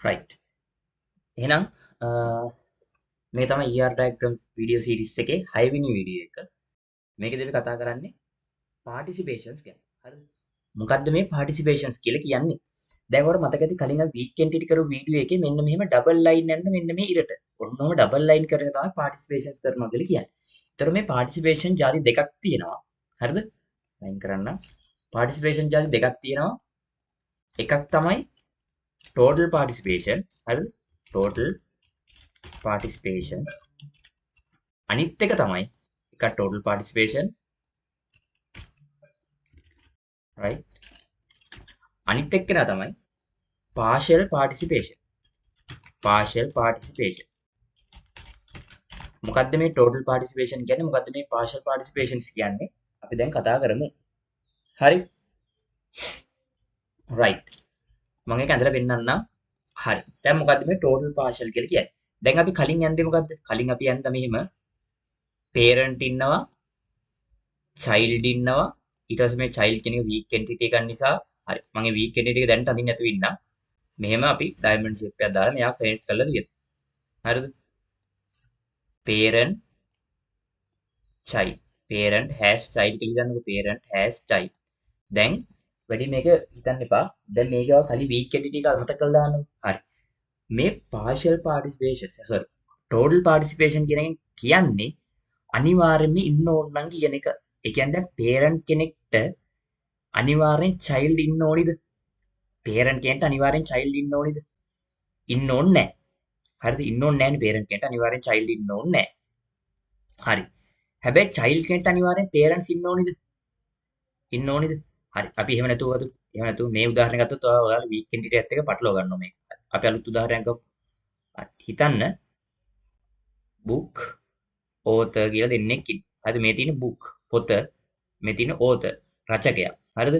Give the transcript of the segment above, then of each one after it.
right. එහෙනම් මේ තමයි ER diagrams video series එකේ 6 වෙනි වීඩියෝ එක. මේකදී අපි කතා කරන්නේ participations ගැන. හරිද? මොකද්ද මේ participations කියලා කියන්නේ? දැන් ඔයාලට මතක ඇති කලින් අපි weekend ටික කරු වීඩියෝ එකේ මෙන්න මෙහෙම double line යන්න මෙන්න මේ ඉරට. ඔන්නෝම double line කරන එක තමයි participations කරනවා කියලා කියන්නේ. ඒතර මේ participation ಜಾති දෙකක් තියෙනවා. හරිද? ලයින් කරන්න. participation ಜಾති දෙකක් තියෙනවා. එකක් තමයි total participation. හරිද? total participation. අනිත් එක තමයි එක total participation, right? අනිත් එක්කෙනා තමයි partial participation. partial participation. මොකද්ද මේ total participation කියන්නේ? මොකද්ද මේ partial participations කියන්නේ? අපි දැන් කතා කරමු. හරි? right. මම ඒක ඇඳලා පෙන්නන්නම්. හරි. දැන් මොකද්ද මේ total partial කියලා කියන්නේ? දැන් අපි කලින් යන්නේ මොකද්ද? කලින් අපි යන්න මෙහෙම parent ඉන්නවා, child ඉන්නවා. ඊට පස්සේ මේ child කියන එක weak entity එකක් නිසා හරි. මම මේ weak entity එක දැනට අඳින්න නැතුව ඉන්නම්. මෙහෙම අපි diamond shape එකක් දාලා මෙයා create කරලා තියෙනවා. හරිද? parent child. parent has child කියලා ගන්නකො parent has child. දැන් වැඩි මේක හිතන්න එපා. දැන් මේකව කලින් weak entity එක අමතක කරලා දාන්න. හරි. මේ partial participation sorry total participation කියන එක කියන්නේ අනිවාර්යයෙන්ම ඉන්න ඕන නම් කියන එක. ඒ කියන්නේ දැන් parent කෙනෙක්ට අනිවාර්යෙන් child ඉන්න ඕනිද? parent කෙනෙක්ට අනිවාර්යෙන් child ඉන්න ඕනිද? ඉන්න ඕනේ නැහැ. හරිද? ඉන්න ඕනේ නැහැනේ parent කෙනෙක්ට අනිවාර්යෙන් child ඉන්න ඕනේ නැහැ. හරි. හැබැයි child කෙනෙක්ට අනිවාර්යෙන් parents ඉන්න ඕනිද? ඉන්න ඕනිද? හරි. අපි එහෙම නැතුව මේ උදාහරණය ගත්තොත් ඔයාලා weak entity එකත් එක්ක පටලවා ගන්නවා මේක. අපි අලුත් උදාහරණයක් ගමු. හිතන්න book author කියලා දෙන්නෙක් ඉන්නවා. හරිද? මේ තියෙන book පොත, මේ තියෙන author රචකයා. හරිද?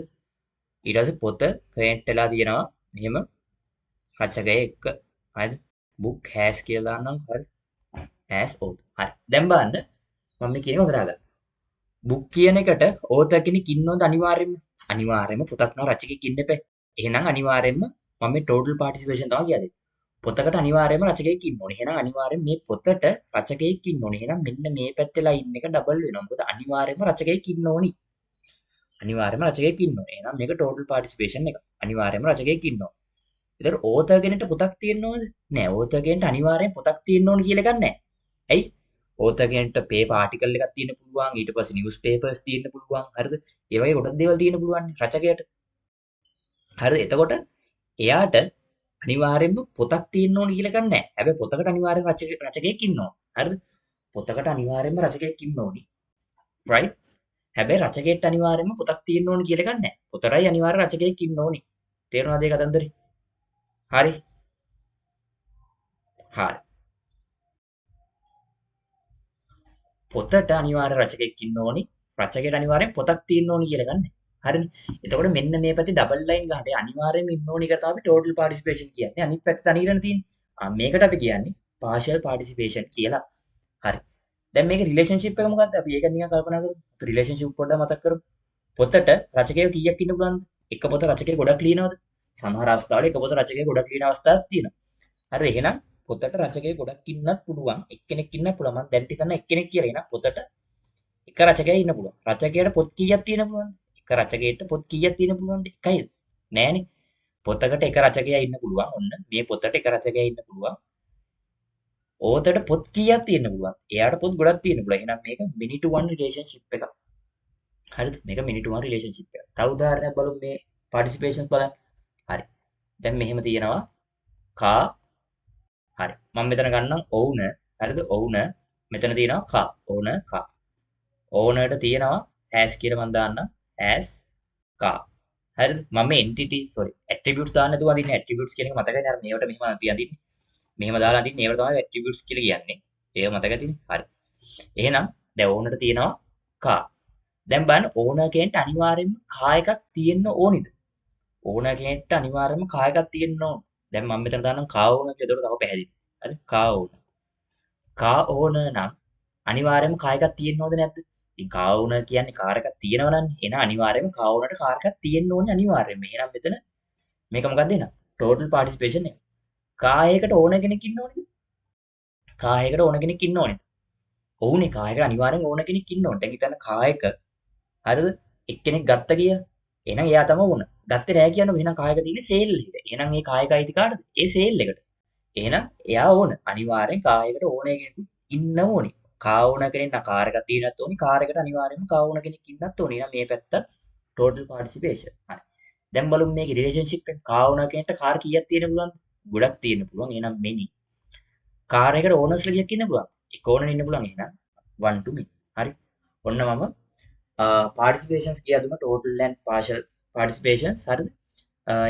ඊට පස්සේ පොත ක්‍රේට් වෙලා තියෙනවා මෙහෙම රචකයෙක් එක්ක. හරිද? book has කියලා දාන්නම්. හරි. has author. හරි. දැන් බලන්න මම මේ කියන්නේ හොඳට අහගන්න. book කියන එකට author කෙනෙක් ඉන්නවද අනිවාර්යෙන්ම? අනිවාර්යෙන්ම පොතක් නම් රචකයෙක් ඉන්න එපා. එහෙනම් අනිවාර්යෙන්ම මම මේ total participation තමයි කියන්නේ. පොතකට අනිවාර්යයෙන්ම රචකයෙක් ඉන්න ඕනේ. එහෙනම් අනිවාර්යයෙන් මේ පොතට රචකයෙක් ඉන්න ඕනේ. එහෙනම් මෙන්න මේ පැත්තේ ලයින් එක ඩබල් වෙනවා. මොකද අනිවාර්යයෙන්ම රචකයෙක් ඉන්න ඕනි. අනිවාර්යයෙන්ම රචකයෙක් ඉන්න ඕනේ. එහෙනම් මේක total participation එක. අනිවාර්යයෙන්ම රචකයෙක් ඉන්න ඕනේ. ඒතර author කෙනෙක්ට පොතක් තියෙන්න ඕනද? නෑ. author කෙනෙක්ට අනිවාර්යයෙන් පොතක් තියෙන්න ඕනේ කියලා එකක් නෑ. ඇයි? author කෙනෙක්ට paper article එකක් තියෙන්න පුළුවන්. ඊට පස්සේ newspapers තියෙන්න පුළුවන්. හරිද? ඒ වගේ ගොඩක් දේවල් තියෙන්න පුළුවන් රචකයට. හරිද? එතකොට එයාට අනිවාර්යෙන්ම පොතක් තියෙන්න ඕනේ කියලා එකක් නැහැ. හැබැයි පොතකට අනිවාර්යෙන්ම රචකයෙක් ඉන්න ඕනේ. හරිද? පොතකට අනිවාර්යෙන්ම රචකයෙක් ඉන්න ඕනේ. right? හැබැයි රචකයෙක්ට අනිවාර්යෙන්ම පොතක් තියෙන්න ඕනේ කියලා එකක් නැහැ. පොතරයි අනිවාර්ය රචකයෙක් ඉන්න ඕනේ. තේරුණාද ඒ කතන්දරේ? හරි. හරි. පොතට අනිවාර්ය රචකයෙක් ඉන්න ඕනේ. රචකයට අනිවාර්යෙන් පොතක් තියෙන්න ඕනේ කියලා එකක් නැහැ. හරිනේ. එතකොට මෙන්න මේ පැත්තේ ඩබල් ලයින් ගහට අනිවාර්යෙන්ම ඉන්න ඕනේ කියලා තමයි total participation කියන්නේ. අනිත් පැත්තේ තනියරනේ තියෙන්නේ. මේකට අපි කියන්නේ partial participation කියලා. හරි. දැන් මේක රිලේෂන්ෂිප් එක මොකක්ද? අපි ඒක නිකන් කල්පනා කරමු. රිලේෂන්ෂිප් පොඩ්ඩක් මතක් කරමු. පොතට රචකයෝ කීයක් ඉන්න පුළුවන්ද? එක පොත රචකයෙක් ගොඩක් ලියනවද? සමහර අවස්ථාවල එක පොත රචකයෙක් ගොඩක් ලියන අවස්ථාවක් තියෙනවා. හරි එහෙනම් පොතට රචකයෙක් ගොඩක් ඉන්නත් පුළුවන්. එක්කෙනෙක් ඉන්නත් පුළුවන්. මම දැන් හිතන්න එක්කෙනෙක් කියලා. එහෙනම් පොතට එක රචකයෙක් ඉන්න පුළුවන්. රචකයාට පොත් කීයක් තියෙන්න පුළුවන්ද? එක රචකයෙක්ට පොත් කීයක් තියෙන්න පුළුවන්ද? එකයිද? නෑනේ. පොතකට එක රචකයා ඉන්න පුළුවන්. ඔන්න මේ පොතට එක රචකයා ඉන්න පුළුවන්. ඕතට පොත් කීයක් තියෙන්න පුළුවන්. එයාට පොත් ගොඩක් තියෙන්න පුළුවන්. එහෙනම් මේක many to one relationship එකක්. හරිද? මේක many to one relationship එකක්. තව උදාහරණයක් බලමු මේ participations බලන්න. හරි. දැන් මෙහෙම තියෙනවා car. හරි. මම මෙතන ගන්නම් owner. හරිද? owner. මෙතන තියෙනවා car. owner car. ownerට තියෙනවා has කියලා මම දාන්නම්. has car. හරිද? මම entities sorry attributes දාන්න නැතුව අදින්නේ. attributes කියන එක මතකයි අර මේවට මෙහෙම අපි අදින්නේ. මෙහෙම දාලා අදින්නේ. ඒවට තමයි attributes කියලා කියන්නේ. ඒක මතක තියෙන්නේ. හරි. එහෙනම් දැන් ownerට තියෙනවා car. දැන් බලන්න owner කෙනෙක්ට අනිවාර්යයෙන්ම car එකක් තියෙන්න ඕනිද? owner කෙනෙක්ට අනිවාර්යයෙන්ම car එකක් තියෙන්න ඕන. දැන් මම මෙතන දාන්නම් car owner කියලා. ඒකට තව පැහැදිලි. හරි? car owner. car owner නම් අනිවාර්යයෙන්ම car එකක් තියෙන්න ඕනද නැද්ද? ඉතින් car owner කියන්නේ car එකක් තියෙනවා නම් එහෙනම් අනිවාර්යයෙන්ම car ownerට car එකක් තියෙන්න ඕනේ අනිවාර්යයෙන්ම. එහෙනම් මෙතන මේක මොකක්ද එන? total participation එක. කායයකට ඕන කෙනෙක් ඉන්න ඕනේද? කායයකට ඕන කෙනෙක් ඉන්න ඕනේ. ඔව්නේ කායයකට අනිවාර්යෙන් ඕන කෙනෙක් ඉන්න ඕනේ. දැන් හිතන්න කායයක හරිද? එක්කෙනෙක් ගත්ත කියලා. එහෙනම් එයා තමයි ඕන. ගත්තේ නෑ කියන්නකො. එහෙනම් කායක තියෙන්නේ සේල් එකට. එහෙනම් ඒ කායක අයිති කාටද? ඒ සේල් එකට. එහෙනම් එයා ඕන. අනිවාර්යෙන් කායයකට ඕනේ කෙනෙකුත් ඉන්න ඕනේ. කා ඕන කෙනෙක් නම් කාර් එකක් තියෙන්නත් ඕනේ. කාර් එකට අනිවාර්යෙන්ම කා ඕන කෙනෙක් ඉන්නත් ඕනේ. එහෙනම් මේ පැත්ත total participation. හරි. දැන් බලමු මේකේ රිලේෂන්ෂිප් එක කා ඕන කෙනෙක්ට කාර් කීයක් තියෙන්න පුළුවන්ද? ගොඩක් තියෙන්න පුළුවන්. එහෙනම් many. කාර් එකට ඕනර්ස්ලා කීයක් ඉන්න පුළුවන්? එක ඕනර් ඉන්න පුළුවන්. එහෙනම් 1 to many. හරි. ඔන්න මම පාර්ටිසිපේෂන්ස් කියලා දුන්න total and partial participations හරිද?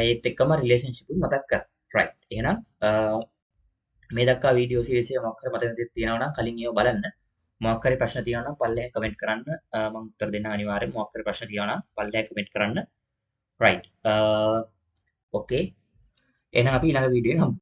ඒත් එක්කම රිලේෂන්ෂිප් උත් මතක් කරා. right. එහෙනම් මේ දක්වා වීඩියෝ සීරීස් එක මොකක් හරි මතක තියෙනවා නම් කලින් ඒව බලන්න. මොකක් හරි ප්‍රශ්න තියෙනවා නම් පල්ලෙහා කමෙන්ට් කරන්න. මම උත්තර දෙන්න අනිවාර්යෙන්. මොකක් හරි ප්‍රශ්න තියෙනවා නම් පල්ලෙහා කමෙන්ට් කරන්න. right. okay. එහෙනම් අපි ඊළඟ වීඩියෝෙන් හමු.